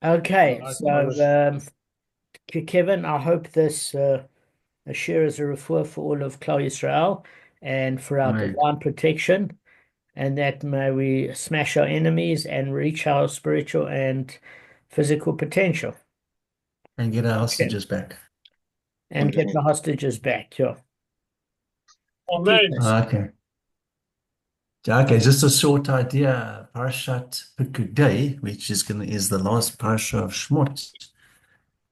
Okay, I so was, Kevin, I hope this share is a refer for all of Klal Yisrael and for our Amen. divine protection, and that may we smash our enemies and reach our spiritual and physical potential. And get our Okay. hostages back. And get the hostages back. Yeah. Amen. Okay. Okay, just a short idea. Parashat Pekudei, which is the last parasha of Shmot.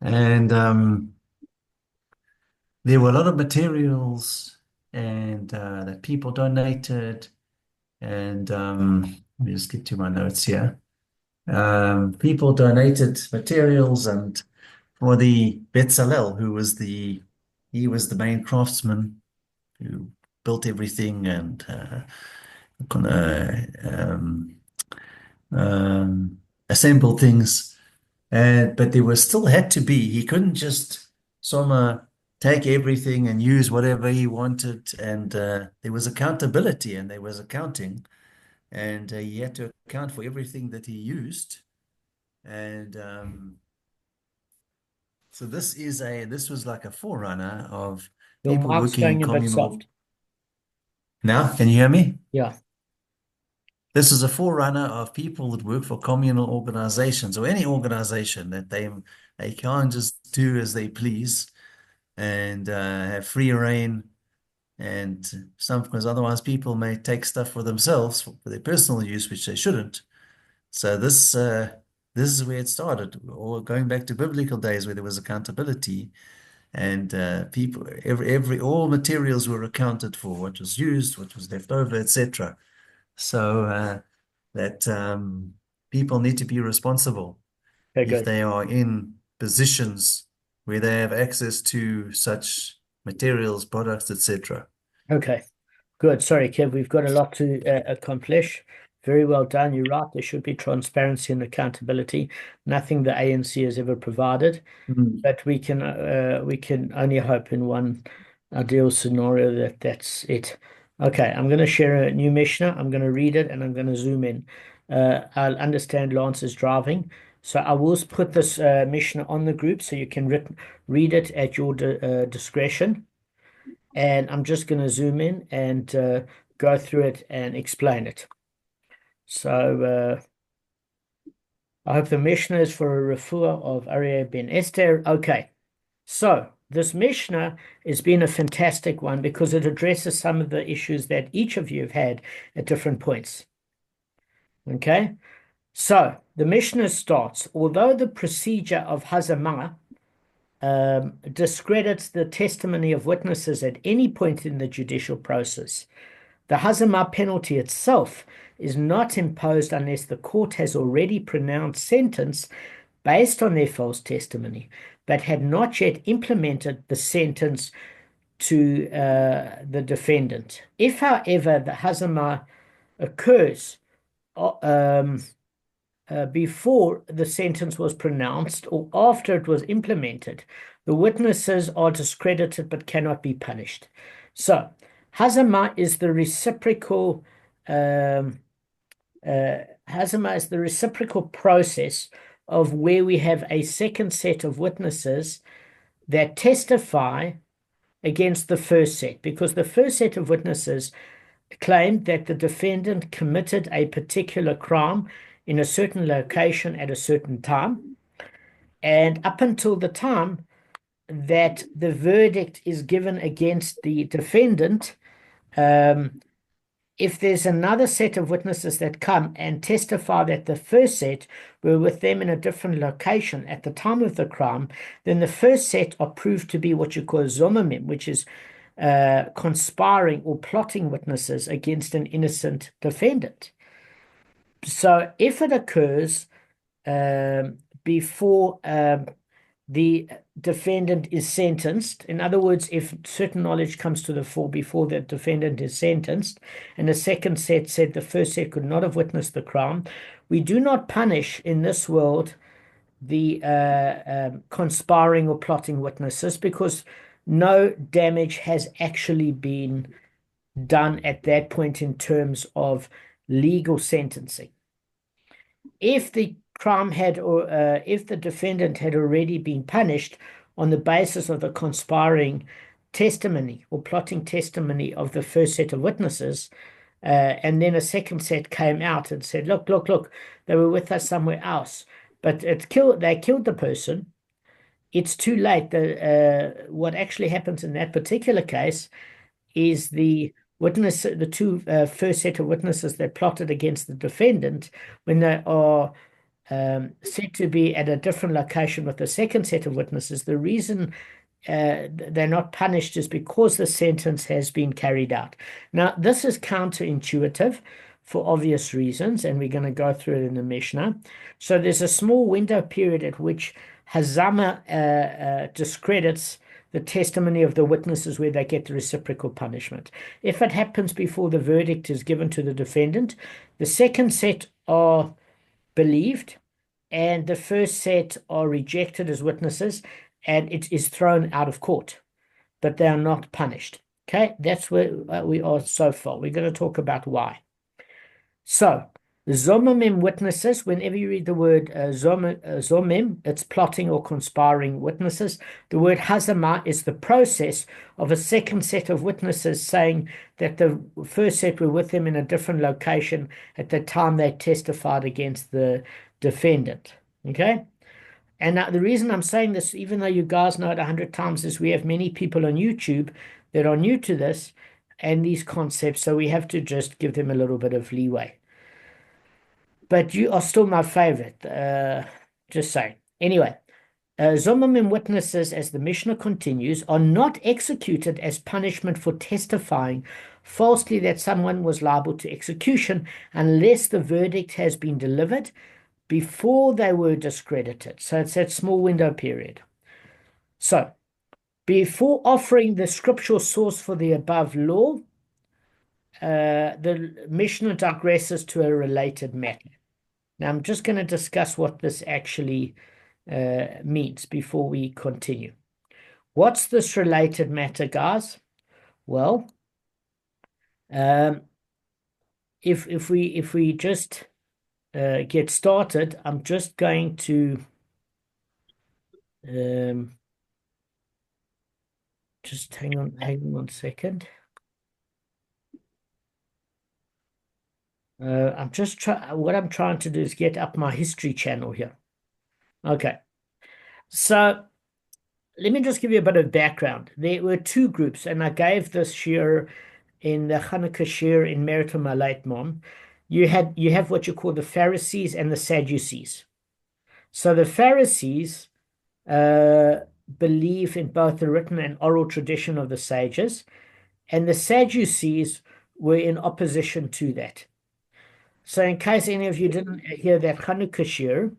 And there were a lot of materials and that people donated. And let me just get to my notes here. People donated materials and for the Betzalel, he was the main craftsman who built everything and kind of assembled things. And but there was still had to be. He couldn't just Soma take everything and use whatever he wanted. And there was accountability and there was accounting, and he had to account for everything that he used. And so this was like a forerunner of Your people mic's working in going a bit communal. soft. Now, can you hear me? Yeah. This is a forerunner of people that work for communal organizations or any organization that they can't just do as they please and have free reign and some because otherwise people may take stuff for themselves for their personal use, which they shouldn't. So this is where it started, or going back to biblical days where there was accountability and people every all materials were accounted for, what was used, what was left over, etc. So that people need to be responsible Okay, if good. they are in positions where they have access to such materials, products, etc. Okay, good. Sorry, Kev, we've got a lot to accomplish. Very well done. You're right. There should be transparency and accountability. Nothing the ANC has ever provided. Mm. But we can only hope in one ideal scenario that that's it. Okay, I'm going to share a new Mishnah. I'm going to read it and I'm going to zoom in. I'll understand Lance is driving, so I will put this Mishnah on the group so you can read it at your discretion. And I'm just going to zoom in and go through it and explain it. So I hope the Mishnah is for a refuah of Aryeh ben Esther. Okay. So, this Mishnah has been a fantastic one because it addresses some of the issues that each of you have had at different points. Okay? So, the Mishnah starts, although the procedure of Hazamah discredits the testimony of witnesses at any point in the judicial process, the Hazamah penalty itself is not imposed unless the court has already pronounced sentence based on their false testimony, but had not yet implemented the sentence to the defendant. If, however, the hazama occurs uh, um, before the sentence was pronounced or after it was implemented, the witnesses are discredited but cannot be punished. So, hazama is the reciprocal um, hazama is the reciprocal process of where we have a second set of witnesses that testify against the first set, because the first set of witnesses claimed that the defendant committed a particular crime in a certain location at a certain time. And up until the time that the verdict is given against the defendant, um, if there's another set of witnesses that come and testify that the first set were with them in a different location at the time of the crime, then the first set are proved to be what you call zomamim, which is conspiring or plotting witnesses against an innocent defendant. So if it occurs before the defendant is sentenced. In other words, if certain knowledge comes to the fore before the defendant is sentenced, and the second set said the first set could not have witnessed the crime, we do not punish in this world the conspiring or plotting witnesses because no damage has actually been done at that point in terms of legal sentencing. If the crime had, or if the defendant had already been punished on the basis of the conspiring testimony or plotting testimony of the first set of witnesses, and then a second set came out and said, look, look, look, they were with us somewhere else, but they killed the person. It's too late. What actually happens in that particular case is the two first set of witnesses that plotted against the defendant, when they are said to be at a different location with the second set of witnesses, the reason they're not punished is because the sentence has been carried out. Now, this is counterintuitive for obvious reasons, and we're going to go through it in the Mishnah. So there's a small window period at which Hazama discredits the testimony of the witnesses where they get the reciprocal punishment. If it happens before the verdict is given to the defendant, the second set are believed and the first set are rejected as witnesses, and it is thrown out of court, but they are not punished. Okay, that's where we are so far. We're going to talk about why. So, Zomim witnesses, whenever you read the word Zomim, it's plotting or conspiring witnesses. The word Hazama is the process of a second set of witnesses saying that the first set were with them in a different location at the time they testified against the defendant. Okay? And the reason I'm saying this, even though you guys know it 100 times, is we have many people on YouTube that are new to this and these concepts, so we have to just give them a little bit of leeway. But you are still my favorite, just saying. Anyway, Zomim witnesses, as the Mishnah continues, are not executed as punishment for testifying falsely that someone was liable to execution unless the verdict has been delivered before they were discredited. So it's that small window period. So, before offering the scriptural source for the above law, the Mishnah digresses to a related matter. Now, I'm just going to discuss what this actually means before we continue. What's this related matter, guys? Well, if we just get started, I'm just going to just hang on 1 second. What I'm trying to do is get up my history channel here. Okay. So let me just give you a bit of background. There were two groups, and I gave this shir in the Hanukkah shir in Meritum Aleit Mom. You have what you call the Pharisees and the Sadducees. So the Pharisees believe in both the written and oral tradition of the sages, and the Sadducees were in opposition to that. So in case any of you didn't hear that Hanukkah shir,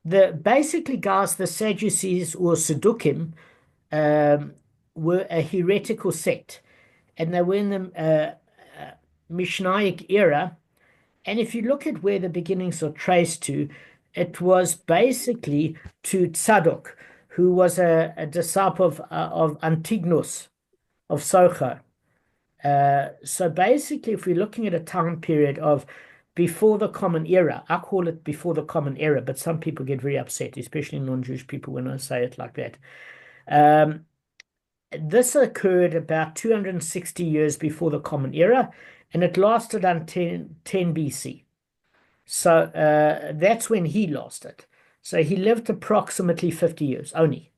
basically, guys, the Sadducees or Saddukim were a heretical sect, and they were in the Mishnaic era. And if you look at where the beginnings are traced to, it was basically to Tzadok, who was a disciple of Antigonus of Socho. So basically, if we're looking at a time period of before the Common Era, I call it before the Common Era, but some people get very upset, especially non-Jewish people, when I say it like that. This occurred about 260 years before the Common Era, and it lasted until 10 BC. So that's when he lost it. So he lived approximately 50 years only.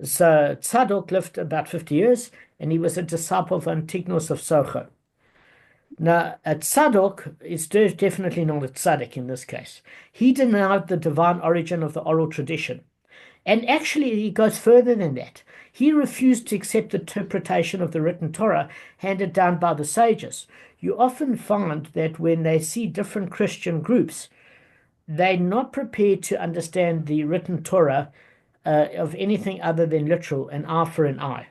So Tzadok lived about 50 years, and he was a disciple of Antigonus of Socho. Now, a tzadok is definitely not a tzaddik in this case. He denied the divine origin of the oral tradition. And actually, he goes further than that. He refused to accept the interpretation of the written Torah handed down by the sages. You often find that when they see different Christian groups, they're not prepared to understand the written Torah of anything other than literal, an eye for an eye,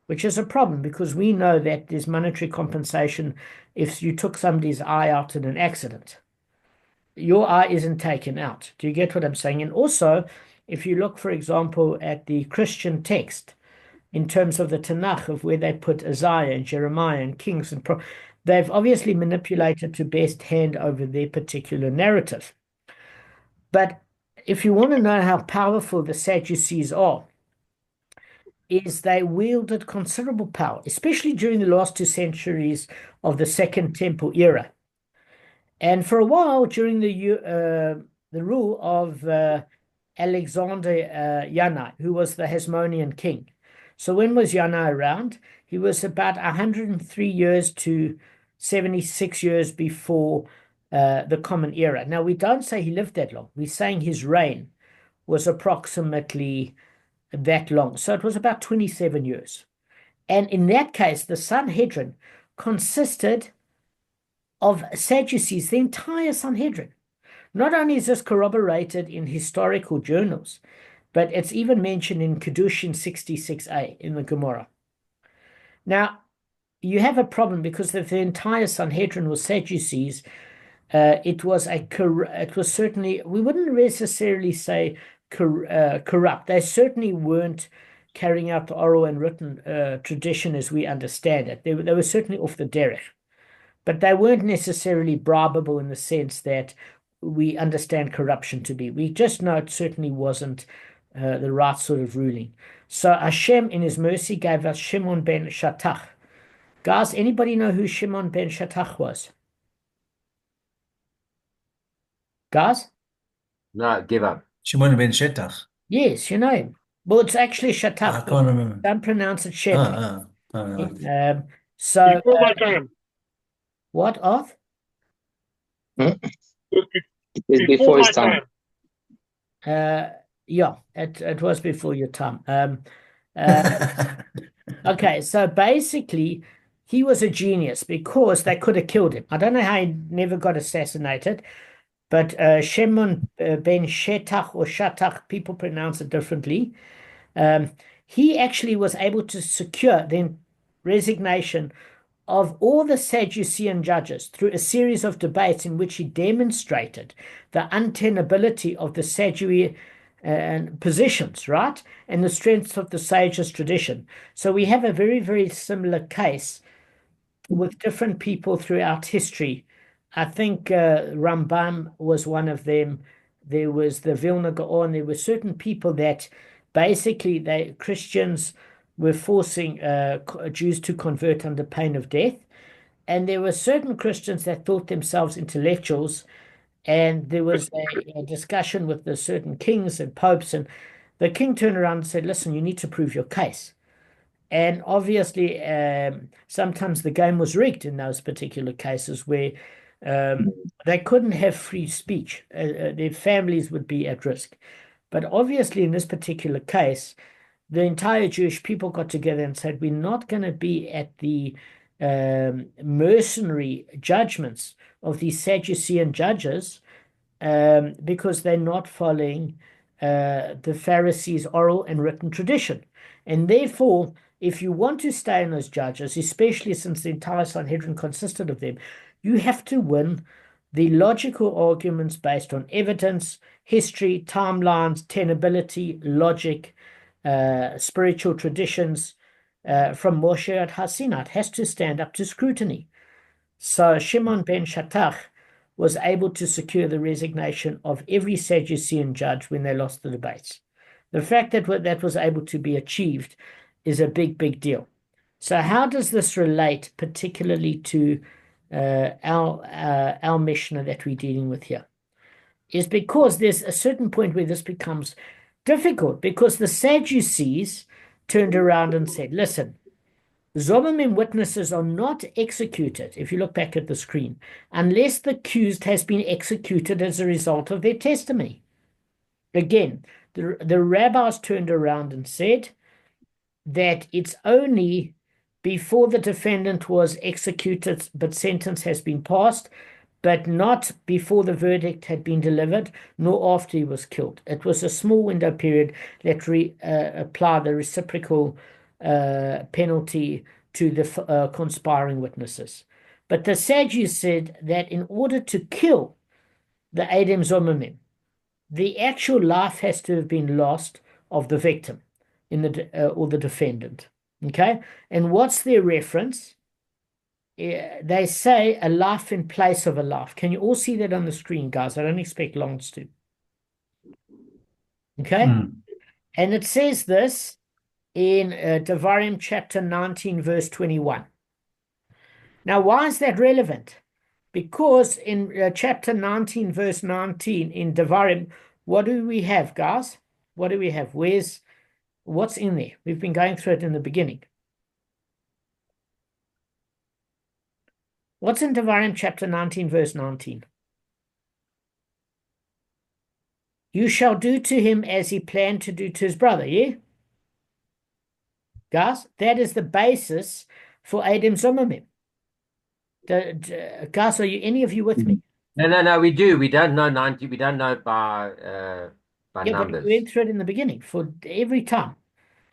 which is a problem because we know that there's monetary compensation if you took somebody's eye out in an accident. Your eye isn't taken out. Do you get what I'm saying? And also, if you look, for example, at the Christian text in terms of the Tanakh, of where they put Isaiah and Jeremiah and Kings, they've obviously manipulated to best hand over their particular narrative. But if you want to know how powerful the Sadducees are, is they wielded considerable power, especially during the last 2 centuries of the Second Temple era. And for a while, during the rule of Alexander Yanai, who was the Hasmonean king. So when was Yanai around? He was about 103 years to 76 years before the Common Era. Now, we don't say he lived that long. We're saying his reign was approximately that long. So it was about 27 years. And in that case, the Sanhedrin consisted of Sadducees, the entire Sanhedrin. Not only is this corroborated in historical journals, but it's even mentioned in Kedushin 66a in the Gemara. Now, you have a problem because if the entire Sanhedrin was Sadducees, it was certainly, we wouldn't necessarily say corrupt. They certainly weren't carrying out the oral and written tradition as we understand it. They were certainly off the derech, but they weren't necessarily bribable in the sense that we understand corruption to be. We just know it certainly wasn't the right sort of ruling. So Hashem, in His mercy, gave us Shimon ben Shattach. Guys, anybody know who Shimon ben Shattach was? Guys? No, give up. Shimon ben Shetach. Yes, you know him. Well, it's actually I Shattach. can't remember. Don't pronounce it Shattach. Right. So, Before my time. what, Arth? It's before his time. Yeah, it was before your time. Okay, so basically, he was a genius because they could have killed him. I don't know how he never got assassinated, but Shimon ben Shetach or Shattach, people pronounce it differently. He actually was able to secure the resignation of all the Sadducean judges through a series of debates in which he demonstrated the untenability of the Sadducean positions, right? And the strength of the sages' tradition. So we have a very, very similar case with different people throughout history. I think Rambam was one of them. There was the Vilna Gaon. There were certain people that basically Christians were forcing Jews to convert under pain of death. And there were certain Christians that thought themselves intellectuals. And there was a discussion with the certain kings and popes. And the king turned around and said, listen, you need to prove your case. And obviously, sometimes the game was rigged in those particular cases where they couldn't have free speech. Their families would be at risk. But obviously, in this particular case, the entire Jewish people got together and said, we're not going to be at the mercenary judgments of these Sadducean judges because they're not following the Pharisees' oral and written tradition. And therefore, if you want to stay in those judges, especially since the entire Sanhedrin consisted of them, you have to win the logical arguments based on evidence, history, timelines, tenability, logic, spiritual traditions from Moshe at Har Sinai. It has to stand up to scrutiny. So Shimon ben Shattach was able to secure the resignation of every Sadducean judge when they lost the debates. The fact that that was able to be achieved is a big, big deal. So how does this relate particularly to our Mishnah that we're dealing with here? Is because there's a certain point where this becomes difficult because the Sadducees turned around and said, listen, Zomimim witnesses are not executed, if you look back at the screen, unless the accused has been executed as a result of their testimony. Again, the rabbis turned around and said that it's only before the defendant was executed, but sentence has been passed, but not before the verdict had been delivered, nor after he was killed. It was a small window period that applied the reciprocal penalty to the conspiring witnesses. But the Sadducees said that in order to kill the Edom Zomimim, the actual life has to have been lost of the victim or the defendant. Okay? And what's their reference? They say a life in place of a life. Can you all see that on the screen, guys? I don't expect Lance to. Okay? Mm. And it says this in Devarim chapter 19, verse 21. Now, why is that relevant? Because in chapter 19, verse 19 in Devarim, what do we have, guys? What do we have? What's in there? We've been going through it in the beginning. What's in Devarim chapter 19, verse 19? You shall do to him as he planned to do to his brother, yeah? Guys, that is the basis for Adam Zimmerman. Guys, are any of you with me? No, we do. We don't know 90. We don't know by Yeah, but we numbers. went through it in the beginning for every time.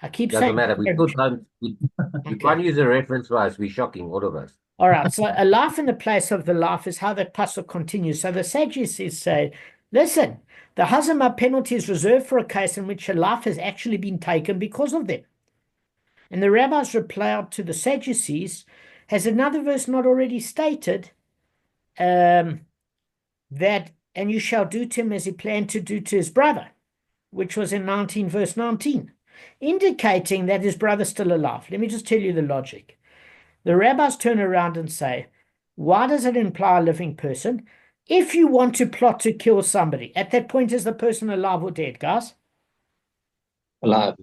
I keep Doesn't saying matter. We still don't. We Okay. can't use a reference for us. We're shocking, all of us. All right, so a laugh in the place of the laugh is how that pasuk continues. So the Sadducees say, listen, the hazama penalty is reserved for a case in which a laugh has actually been taken because of them. And the rabbis replied to the Sadducees, has another verse not already stated that, and you shall do to him as he planned to do to his brother, which was in 19 verse 19, indicating that his brother's still alive. Let me just tell you the logic. The rabbis turn around and say, why does it imply a living person? If you want to plot to kill somebody, at that point, is the person alive or dead, guys? Alive.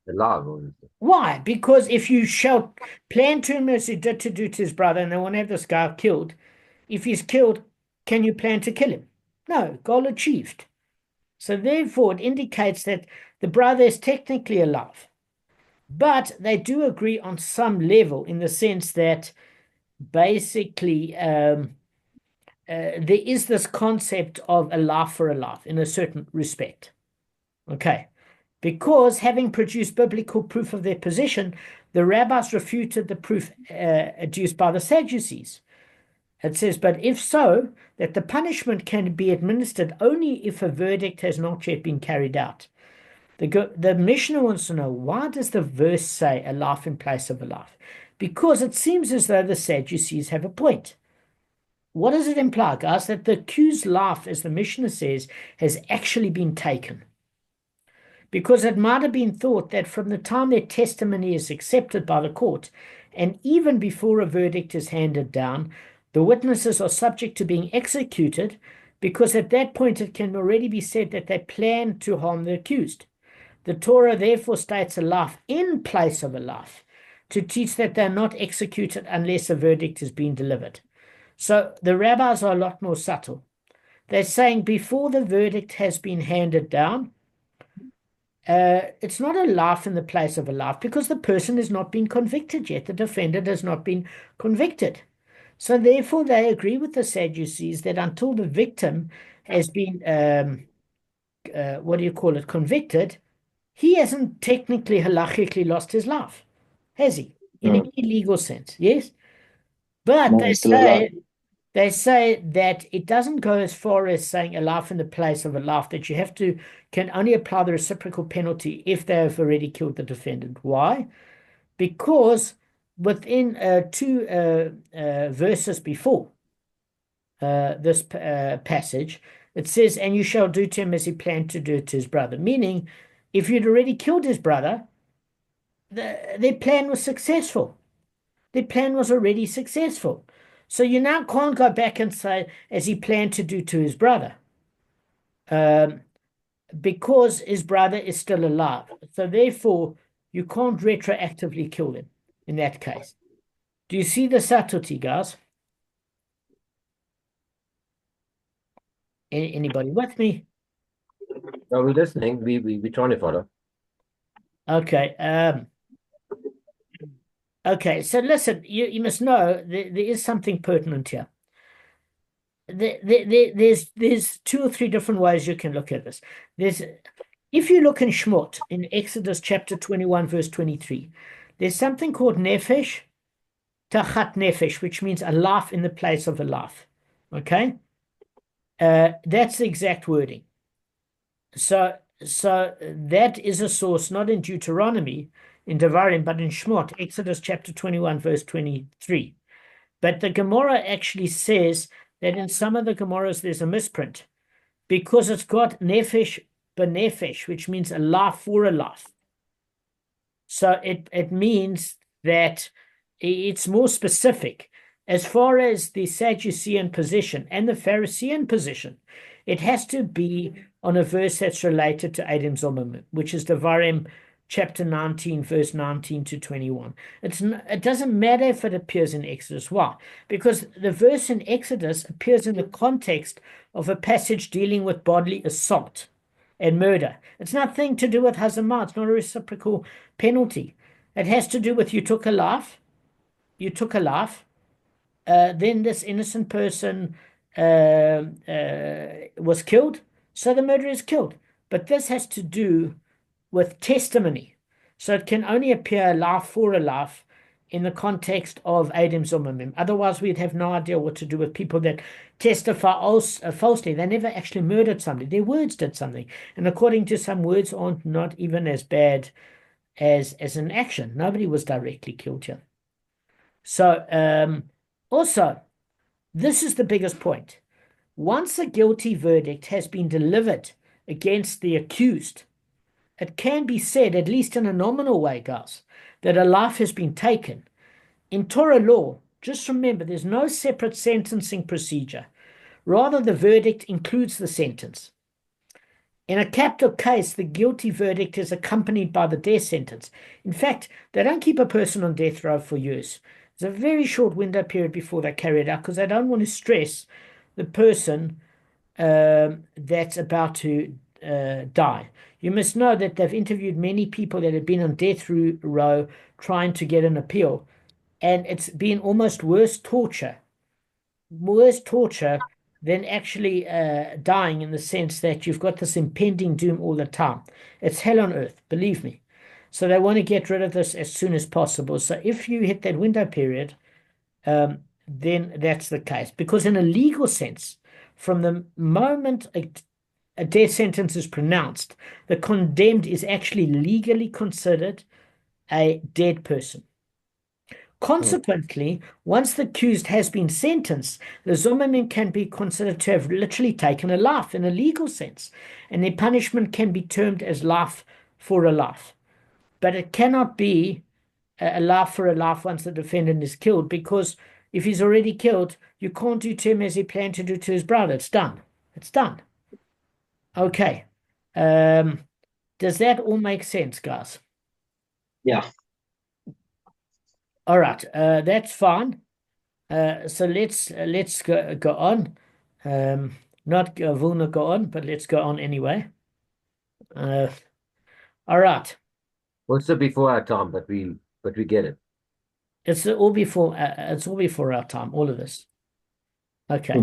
Alive, obviously. Why? Because if you shall plan to him as he did to do to his brother, and they want to have this guy killed, if he's killed, can you plan to kill him? No, goal achieved. So therefore, it indicates that the brother is technically alive. But they do agree on some level in the sense that basically there is this concept of a laugh for a laugh in a certain respect. Okay. Because having produced biblical proof of their position, the rabbis refuted the proof adduced by the Sadducees. It says, but if so, that the punishment can be administered only if a verdict has not yet been carried out. The Mishnah wants to know, why does the verse say a laugh in place of a laugh? Because it seems as though the Sadducees have a point. What does it imply, guys? That the accused laugh, as the Mishnah says, has actually been taken. Because it might have been thought that from the time their testimony is accepted by the court, and even before a verdict is handed down, the witnesses are subject to being executed, because at that point it can already be said that they plan to harm the accused. The Torah therefore states a laugh in place of a laugh to teach that they're not executed unless a verdict has been delivered. So the rabbis are a lot more subtle. They're saying before the verdict has been handed down, it's not a laugh in the place of a laugh because the person has not been convicted yet. The defendant has not been convicted. So therefore they agree with the Sadducees that until the victim has been, convicted, he hasn't technically halachically lost his life, has he? In any legal sense, yes? But No, he's still alive. they say that it doesn't go as far as saying a laugh in the place of a laugh, that you can only apply the reciprocal penalty if they have already killed the defendant. Why? Because within two verses before this passage, it says, and you shall do to him as he planned to do to his brother. Meaning, if you'd already killed his brother, their plan was successful. Their plan was already successful. So you now can't go back and say, as he planned to do to his brother, because his brother is still alive. So therefore, you can't retroactively kill him in that case. Do you see the subtlety, guys? Anybody with me? No, we're listening. We're trying to follow. Okay. Okay. So listen, you must know there is something pertinent here. There's two or three different ways you can look at this. If you look in Shmot, in Exodus chapter 21, verse 23, there's something called nefesh, tachat nefesh, which means a laugh in the place of a laugh. Okay? That's the exact wording. So that is a source not in Deuteronomy, in Devarim, but in Shmot, Exodus chapter 21, verse 23. But the Gemara actually says that in some of the Gemaras there's a misprint because it's got nefesh benefesh, which means a life for a life. So it means that it's more specific. As far as the Sadducean position and the Pharisee position, it has to be on a verse that's related to Adam Zomim, which is Devarim chapter 19, verse 19 to 21. It doesn't matter if it appears in Exodus. Why? Because the verse in Exodus appears in the context of a passage dealing with bodily assault and murder. It's nothing to do with hazamah. It's not a reciprocal penalty. It has to do with you took a life, then this innocent person was killed, so the murderer is killed. But this has to do with testimony. So it can only appear life for a life in the context of Adam Zomimim. Otherwise, we'd have no idea what to do with people that testify falsely. They never actually murdered somebody. Their words did something. And according to some, words aren't not even as bad as an action. Nobody was directly killed here. So also, this is the biggest point. Once a guilty verdict has been delivered against the accused, it can be said, at least in a nominal way, guys, that a life has been taken. In Torah law, just remember, there's no separate sentencing procedure. Rather, the verdict includes the sentence. In a capital case, the guilty verdict is accompanied by the death sentence. In fact, they don't keep a person on death row for years. There's a very short window period before they carry it out because they don't want to stress the person that's about to die. You must know that they've interviewed many people that have been on death row trying to get an appeal, and it's been almost worse torture than actually dying, in the sense that you've got this impending doom all the time. It's hell on earth, believe me. So they want to get rid of this as soon as possible. So if you hit that window period, then that's the case. Because in a legal sense, from the moment a death sentence is pronounced, the condemned is actually legally considered a dead person. Consequently, once the accused has been sentenced, the Zomimim can be considered to have literally taken a life in a legal sense, and their punishment can be termed as life for a life. But it cannot be a life for a life once the defendant is killed, because if he's already killed, you can't do to him as he planned to do to his brother. It's done. It's done. Okay. Does that all make sense, guys? Yeah. All right. That's fine. So let's go on. Not will go on, but let's go on anyway. All right. Well, it's before our time, but we get it. It's all before our time, all of this. Okay.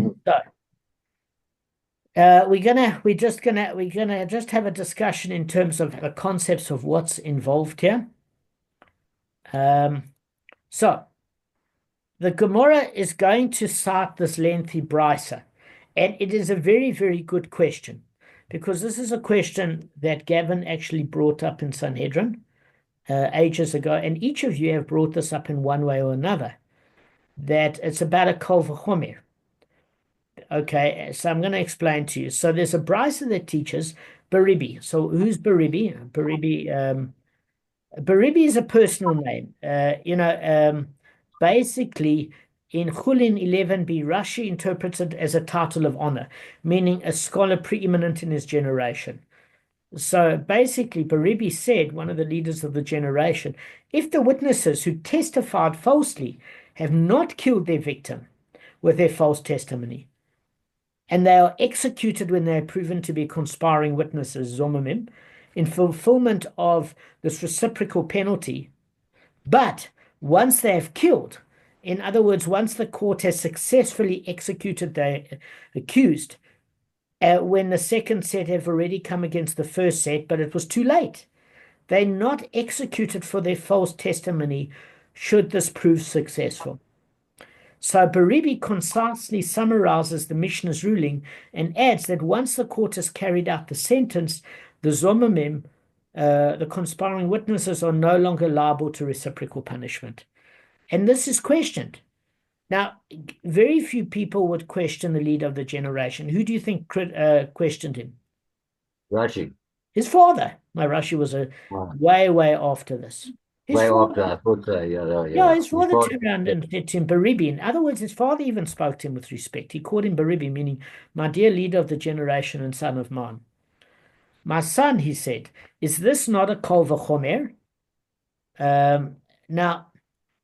So we're gonna just have a discussion in terms of the concepts of what's involved here. So the Gemara is going to cite this lengthy brisa, and it is a very, very good question, because this is a question that Gavin actually brought up in Sanhedrin ages ago, and each of you have brought this up in one way or another, that it's about a kol v'chomer. Okay, so I'm going to explain to you. So there's a brisa that teaches Baribi. So who's Baribi? Baribi is a personal name. Basically, in Chulin 11b, Rashi interprets it as a title of honor, meaning a scholar preeminent in his generation. So basically, Baribi said, one of the leaders of the generation, if the witnesses who testified falsely have not killed their victim with their false testimony, and they are executed when they are proven to be conspiring witnesses, zomimim, in fulfillment of this reciprocal penalty, but once they have killed, in other words, once the court has successfully executed the accused, when the second set have already come against the first set, but it was too late, they're not executed for their false testimony should this prove successful. So Baribi concisely summarizes the Mishnah's ruling and adds that once the court has carried out the sentence, the Zomimim, the conspiring witnesses, are no longer liable to reciprocal punishment. And this is questioned. Now, very few people would question the leader of the generation. Who do you think questioned him? Rashi. His father. My Rashi was Wow. way after this. His Way father. after, I thought so. Yeah. Yeah, his His father father. turned around and said to him, Baribi. In other words, his father even spoke to him with respect. He called him Baribi, meaning, my dear leader of the generation and son of mine. My son, he said, is this not a kol v'chomer? Now,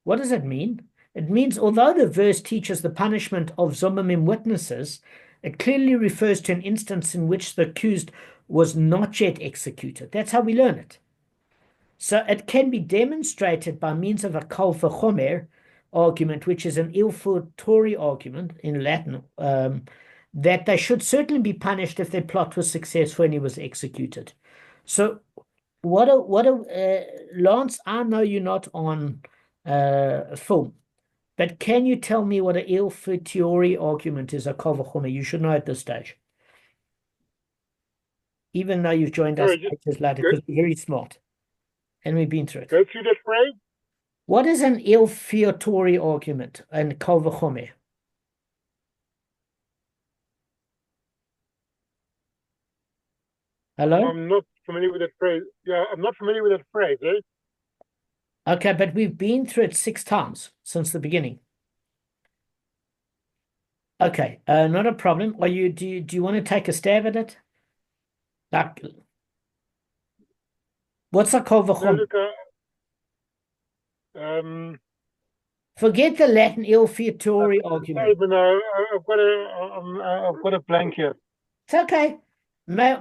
what does it mean? It means, although the verse teaches the punishment of Zomamim witnesses, it clearly refers to an instance in which the accused was not yet executed. That's how we learn it. So it can be demonstrated by means of a kol v'chomer argument, which is an il futori argument in Latin, that they should certainly be punished if their plot was successful and he was executed. So Lance, I know you're not on film, but can you tell me what an il futori argument is, a kol v'chomer? You should know at this stage, even though you've joined us Sorry, later, because you're very smart and we've been through it. go through that phrase. What is an il futori argument and kol v'chomer? Hello? I'm not familiar with that phrase. Yeah, I'm not familiar with that phrase, eh? Okay, but we've been through it 6 times since the beginning. Okay, not a problem. Do you want to take a stab at it? Like, what's a kol No, v'chomer? look, Forget the Latin il futori sorry, argument. but no, I've got a blank here. It's okay. May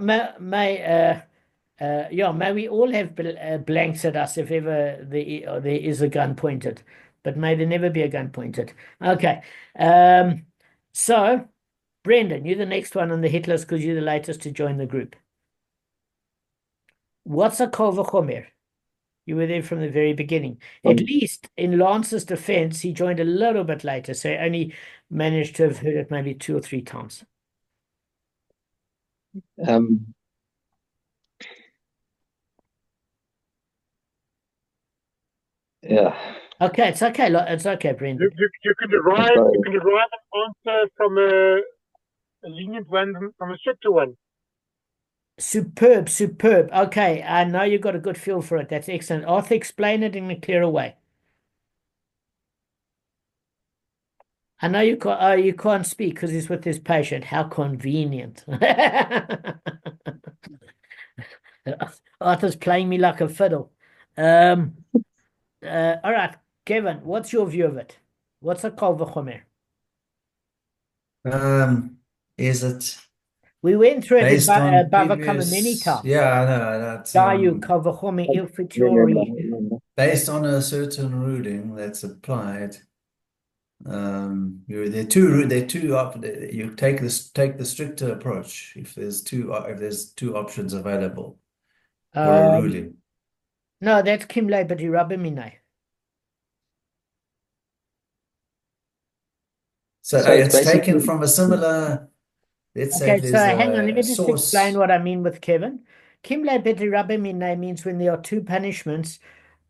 we all have blanks at us if ever there is a gun pointed, but may there never be a gun pointed. Okay. So, Brendan, you're the next one on the hit list because you're the latest to join the group. What's a kol v'chomer? You were there from the very beginning. At least in Lance's defense, he joined a little bit later, so he only managed to have heard it maybe 2 or 3 times. Yeah. Okay, it's okay. It's okay, Brendan. You can derive an answer from a lenient one from a stricter one. Superb. Okay, I know you've got a good feel for it. That's excellent. Arthur, explain it in a clearer way. I know you can't speak because he's with his patient. How convenient. Arthur's playing me like a fiddle. All right, Kevin, what's your view of it? What's a kol v'chomer? Is it We went through it in based on Bava Kama many previous? times. Yeah, I know. That's Dayu, kol v'chomer, il futori. based on a certain ruling that's applied. There are two. You take the stricter approach if there's two options available for a ruling. No, that's Kimle B'dirabimine. So So it's it's taken basically from a similar. Let's say Okay, so there's hang on, let me a just source. explain what I mean with Kevin. Kimle B'dirabimine means when there are 2 punishments,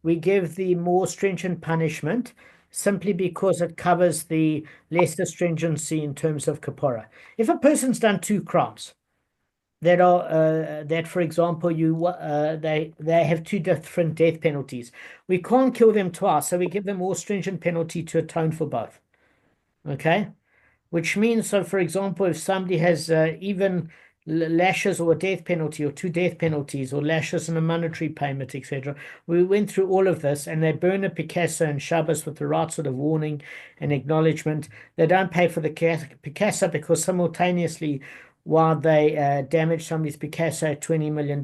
we give the more stringent punishment simply because it covers the lesser stringency in terms of kapara. If a person's done 2 crimes that are for example they have 2 different death penalties, we can't kill them twice, so we give them more stringent penalty to atone for both. Okay, which means, so for example, if somebody has even lashes or a death penalty or 2 death penalties or lashes and a monetary payment, etc. We went through all of this and they burn a Picasso and Shabbos with the right sort of warning and acknowledgement. They don't pay for the Picasso because simultaneously, while they damaged somebody's Picasso $20 million,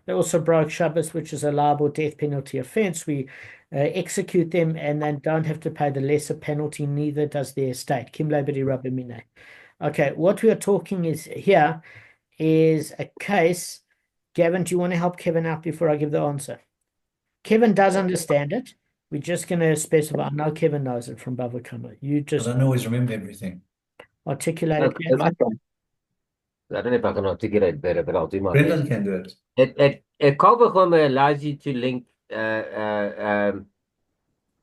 they also broke Shabbos, which is a liable death penalty offense. We execute them and then don't have to pay the lesser penalty, neither does the estate. Kimle B'dirabimine. Okay, what we are talking here is a case. Gavin, do you want to help Kevin out before I give the answer? Kevin does understand it. We're just going to specify. I know Kevin knows it from Bava Kama. You I just don't always remember everything. articulate Look, it. I don't know if I can articulate better, but I'll do my Brendan best. can do it. A kol v'chomer allows you to link.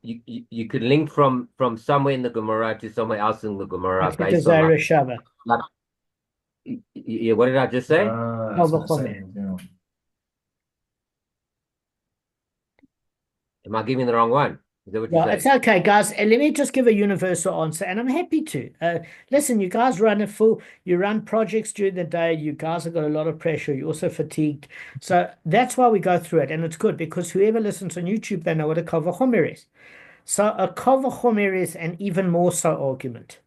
You could link from somewhere in the Gemara to somewhere else in the Gemara Like the based on Desire Shava. yeah. What did I just say? I Kol was gonna v'chomer. say, yeah. Am I giving the wrong one? Is that what you're Well, saying? it's okay, guys. And let me just give a universal answer, and I'm happy to. Listen, you guys you run projects during the day. You guys have got a lot of pressure. You're also fatigued. So that's why we go through it. And it's good because whoever listens on YouTube, they know what a kal vachomer is. So a kal vachomer is an even more so argument.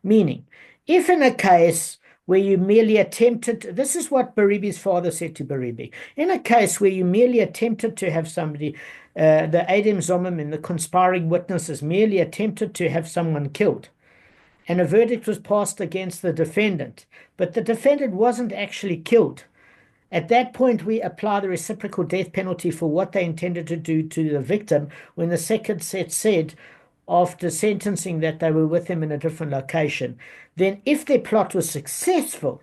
Meaning, if in a case where you merely attempted, this is what Baribi's father said to Baribi, in a case where you merely attempted to have somebody, the Adim Zomim, the conspiring witnesses, merely attempted to have someone killed, and a verdict was passed against the defendant, but the defendant wasn't actually killed. At that point, we apply the reciprocal death penalty for what they intended to do to the victim when the second set said, after sentencing, that they were with him in a different location. Then, if their plot was successful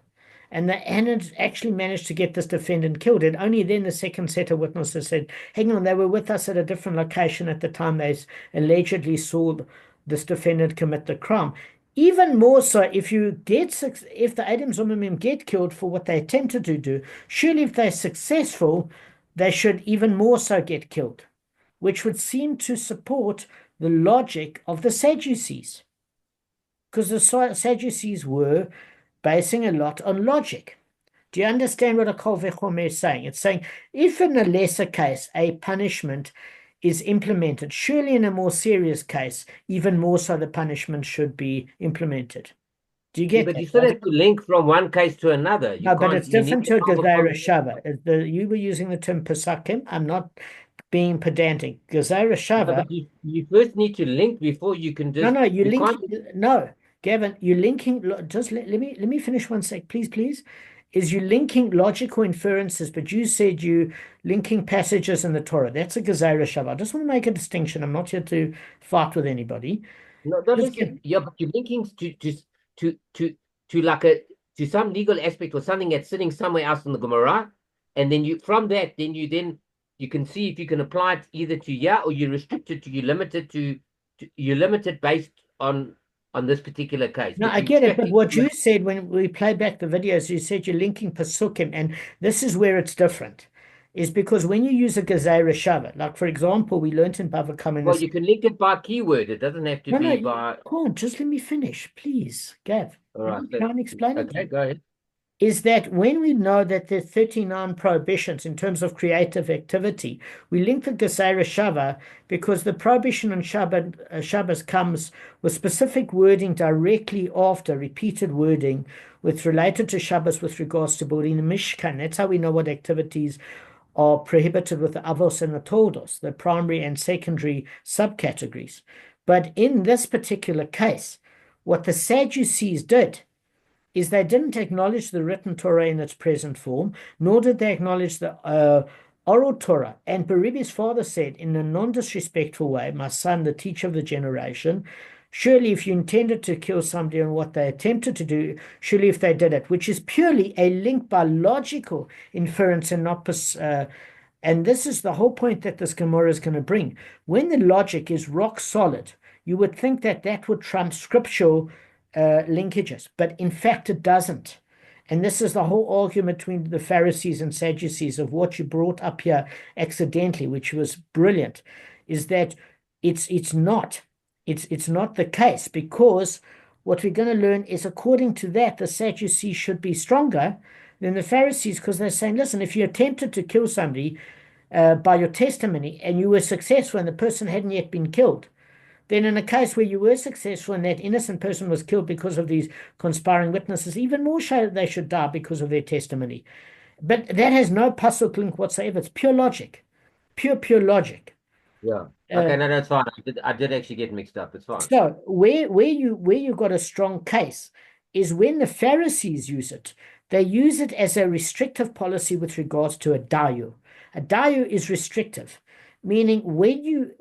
and they had actually managed to get this defendant killed, and only then the second set of witnesses said, hang on, they were with us at a different location at the time they allegedly saw this defendant commit the crime. Even more so, if the Adam Zomimim get killed for what they attempted to do, surely if they're successful, they should even more so get killed, which would seem to support the logic of the Sadducees, because the Sadducees were basing a lot on logic. Do you understand what a kol vachomer is saying? It's saying if in a lesser case a punishment is implemented, surely in a more serious case, even more so the punishment should be implemented. Do you get But that? you still have to link from one case to another. No, but it's different to a Gezerah Shava. You were using the term Pesakim. I'm not being pedantic. Gezerah Shava. But you first need to link before you can just. No, you can't. No, Gavin, you're linking. Just let me finish one sec, please. Is you linking logical inferences, but you said you linking passages in the Torah. That's a Gezerah Shava. I just want to make a distinction. I'm not here to fight with anybody. No, listen. Yeah, but you're linking to like to some legal aspect or something that's sitting somewhere else in the Gemara, and then you can see if you can apply it either to or you restrict it to you limit it based on this particular case. No, I get it, but what you said when we played back the videos, you said you're linking Pasukim, and this is where it's different. Is because when you use a Gezerah Shava, like for example, we learned in Bavli coming. Well, you can link it by keyword. It doesn't have to be by. Come on, just let me finish, please, Gav. All right. Try and explain it. Okay, go ahead. Is that when we know that there are 39 prohibitions in terms of activity, we link the Gezerah Shava because the prohibition on Shabbos comes with specific wording directly after repeated wording with related to Shabbos with regards to building the Mishkan. That's how we know what activities are prohibited with the Avos and the Toldos, the primary and secondary subcategories. But in this particular case, what the Sadducees did is they didn't acknowledge the written Torah in its present form, nor did they acknowledge the oral Torah. And Baribi's father said, in a non-disrespectful way, my son, the teacher of the generation, surely if you intended to kill somebody on what they attempted to do, surely if they did it, which is purely a link by logical inference and not and this is the whole point that this Gemara is going to bring. When the logic is rock solid, you would think that that would trump scriptural linkages, but in fact it doesn't. And this is the whole argument between the Pharisees and Sadducees of what you brought up here accidentally, which was brilliant, is that it's not the case, because what we're going to learn is according to that the Sadducees should be stronger than the Pharisees, because they're saying, listen, if you attempted to kill somebody by your testimony and you were successful and the person hadn't yet been killed, then in a case where you were successful and that innocent person was killed because of these conspiring witnesses, even more so they should die because of their testimony. But that has no pasuk link whatsoever. It's pure logic. Pure logic. Yeah. Okay, no, that's fine. I did actually get mixed up. It's fine. So where you got a strong case is when the Pharisees use it. They use it as a restrictive policy with regards to a dayu. A dayu is restrictive, meaning when you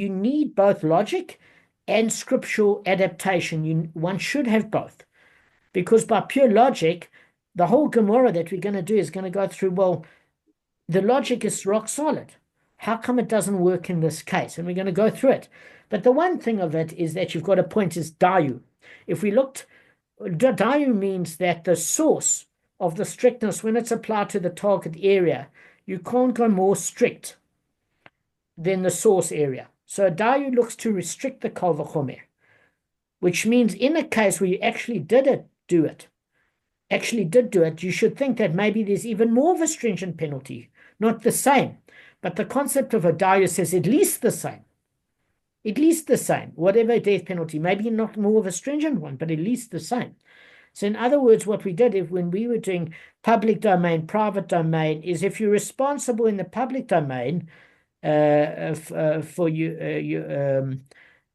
need both logic and scriptural adaptation. One should have both, because by pure logic, the whole Gemara that we're going to do is going to go through, well, the logic is rock solid. How come it doesn't work in this case? And we're going to go through it. But the one thing of it is that you've got a point is dayu. If we looked, dayu means that the source of the strictness, when it's applied to the target area, you can't go more strict. than the source area. So a dayyu looks to restrict the kal v'chomer, which means in a case where you actually did do it, you should think that maybe there's even more of a stringent penalty, not the same. But the concept of a dayyu says at least the same. At least the same, whatever death penalty, maybe not more of a stringent one, but at least the same. So in other words, what we did when we were doing public domain, private domain, is if you're responsible in the public domain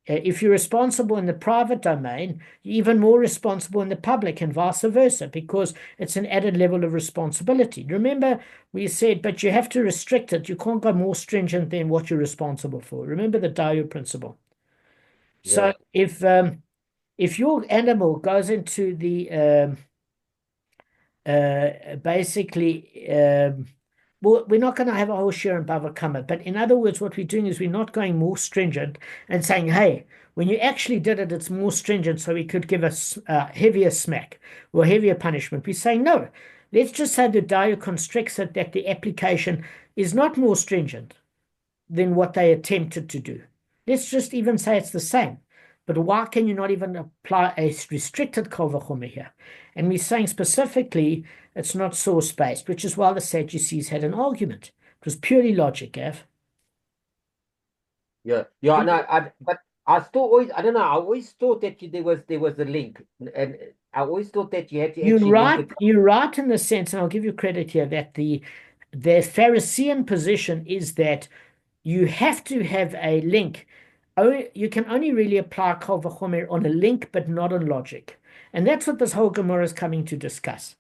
if you're responsible in the private domain, you're even more responsible in the public and vice versa, because it's an added level of responsibility. Remember, we said, but you have to restrict it. You can't go more stringent than what you're responsible for. Remember the dayyu principle. So if your animal goes into the well, we're not going to have a whole share in Bava Kama, but in other words, what we're doing is we're not going more stringent and saying, hey, when you actually did it, it's more stringent, so we could give us heavier smack or heavier punishment. We're saying, no, let's just say the dayyu constricts it that the application is not more stringent than what they attempted to do. Let's just even say it's the same. But why can you not even apply a restricted kal v'chomer here? And we're saying specifically it's not source-based, which is why the Sadducees had an argument. It was purely logic, Gav. No, but I still always, I don't know, I always thought that there was a link, and I always thought that you had to actually link it. You're right in the sense, and I'll give you credit here, that the Pharisee position is that you have to have a link. You can only really apply kal v'chomer on a link, but not on logic. And that's what this whole Gemara is coming to discuss.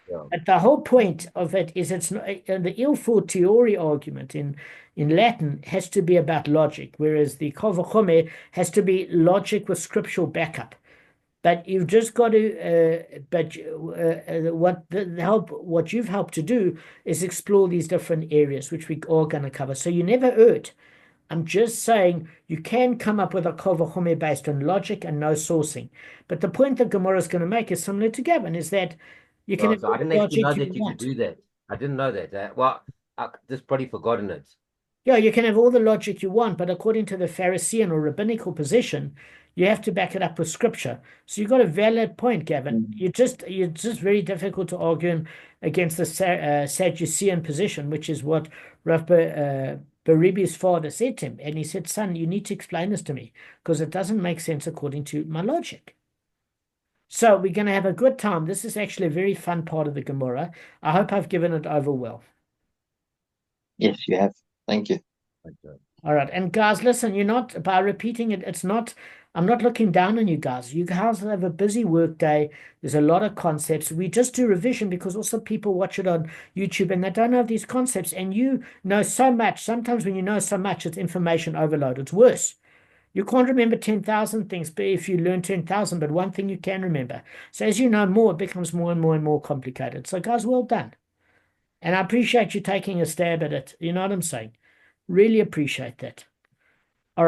Yeah. But the whole point of it is it's not, the il fortiori argument in Latin has to be about logic, whereas the kal v'chomer has to be logic with scriptural backup. But you've just got to, what you've helped to do is explore these different areas, which we are going to cover. So you never erred. I'm just saying you can come up with a kal v'chomer based on logic and no sourcing. But the point that Gemara is going to make is similar to Gavin, is that you can have So I didn't actually know that you could do that. I didn't know that. Well, I've just probably forgotten it. Yeah, you can have all the logic you want, but according to the Pharisee or rabbinical position, you have to back it up with scripture. So you've got a valid point, Gavin. You're just very difficult to argue against the Sadducean position, which is what Rav Baribi's father said to him. And he said, son, you need to explain this to me because it doesn't make sense according to my logic. So we're going to have a good time. This is actually a very fun part of the Gemara. I hope I've given it over well. Yes, you have. Thank you. All right. And guys, listen, you're not, by repeating it, it's not, I'm not looking down on you guys. You guys have a busy work day. There's a lot of concepts. We just do revision because also people watch it on YouTube and they don't have these concepts. And you know so much. Sometimes when you know so much, it's information overload. It's worse. You can't remember 10,000 things, but if you learn 10,000, but one thing you can remember. So as you know more, it becomes more and more and more complicated. So guys, well done. And I appreciate you taking a stab at it. You know what I'm saying? Really appreciate that.